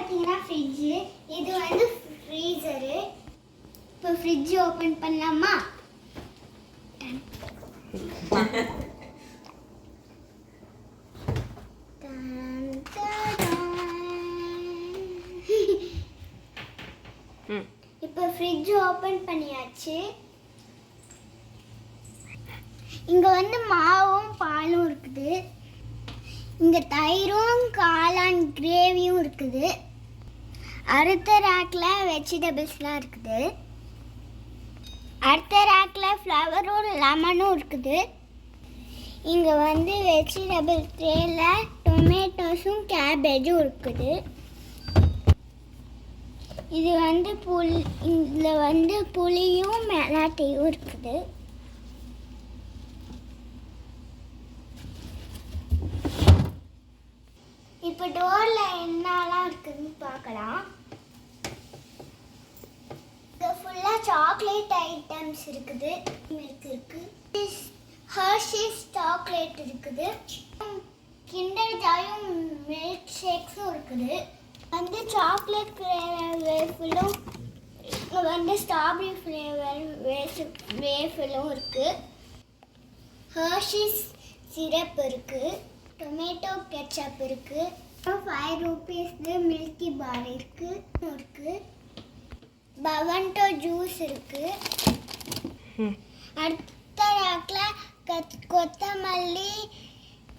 பார்த்தீங்கன்னா ஃப்ரிட்ஜு, இது வந்து ஃப்ரீசரு. இப்போ ஃப்ரிட்ஜ் ஓப்பன் பண்ணலாமா? இப்போ ஃப்ரிட்ஜ் ஓப்பன் பண்ணியாச்சு. இங்கே வந்து மாவும் பாலும் இருக்குது. இங்கே தயிரும் காளான் கிரேவியும் இருக்குது. அடுத்த ரேக்கில் வெஜிடபிள்ஸ்லாம் இருக்குது. அடுத்த ரேக்கில் ஃப்ளவரும் லெமனும் இருக்குது. இங்கே வந்து வெஜிடபிள் ட்ரேல டொமேட்டோஸும் கேபேஜும் இருக்குது. இது வந்து இதில் வந்து புளியும் மிளகாயும் இருக்குது. இப்போ டோரில் என்னலாம் இருக்குதுன்னு பார்க்கலாம். இங்கே ஃபுல்லாக சாக்லேட் ஐட்டம்ஸ் இருக்குது. மில்க் இருக்குது, ஹர்ஷீஸ் சாக்லேட் இருக்குது, கிண்டர் ஜாயும் மில்க் ஷேக்ஸும் இருக்குது. வந்து சாக்லேட் ஃப்ளேவர் வேஃபிலும் வந்து ஸ்ட்ராபெரி ஃப்ளேவர் வேஃபிலும் இருக்குது. ஹர்ஷீஸ் சிரப் இருக்குது, டொமேட்டோ கெச்சப் இருக்குது, 5 ரூபீஸ்க்கு மில்கி பார் இருக்குது, பவன்டோ ஜூஸ் இருக்குது. அடுத்த ரேக்கில் கொத்தமல்லி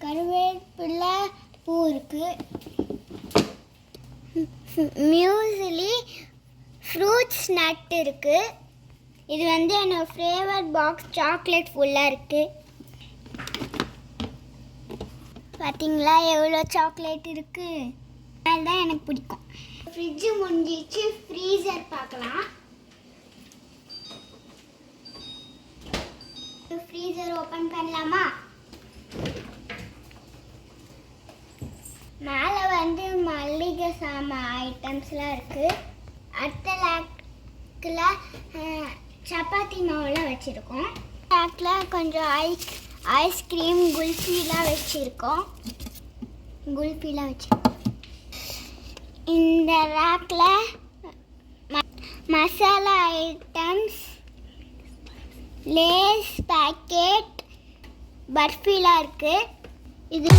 கருவேப்பிலை பூ இருக்குது. மியூசிலி ஃப்ரூட்ஸ் நட் இருக்குது. இது வந்து என்னோட ஃப்ளேவர் பாக்ஸ் சாக்லேட் ஃபுல்லாக இருக்குது. பார்த்தீங்களா எவ்வளோ சாக்லேட் இருக்குது? அதுதான் எனக்கு பிடிக்கும். ஃப்ரிட்ஜு முடிஞ்சிச்சு. ஃப்ரீசர் பார்க்கலாம். ஃப்ரீசர் ஓப்பன் பண்ணலாமா? மேலே வந்து மல்லிகை சாமான் ஐட்டம்ஸ்லாம் இருக்குது. அடுத்த லேக்கில் சப்பாத்தி மாவுலாம் வச்சுருக்கோம். லேக்கில் கொஞ்சம் ஐஸ்கிரீம் குல்ஃபிலாம் வச்சுருக்கோம். இந்த ரேக்கில் மசாலா ஐட்டம்ஸ், லேஸ் பேக்கெட், பர்ஃபிலாம் இருக்குது. இது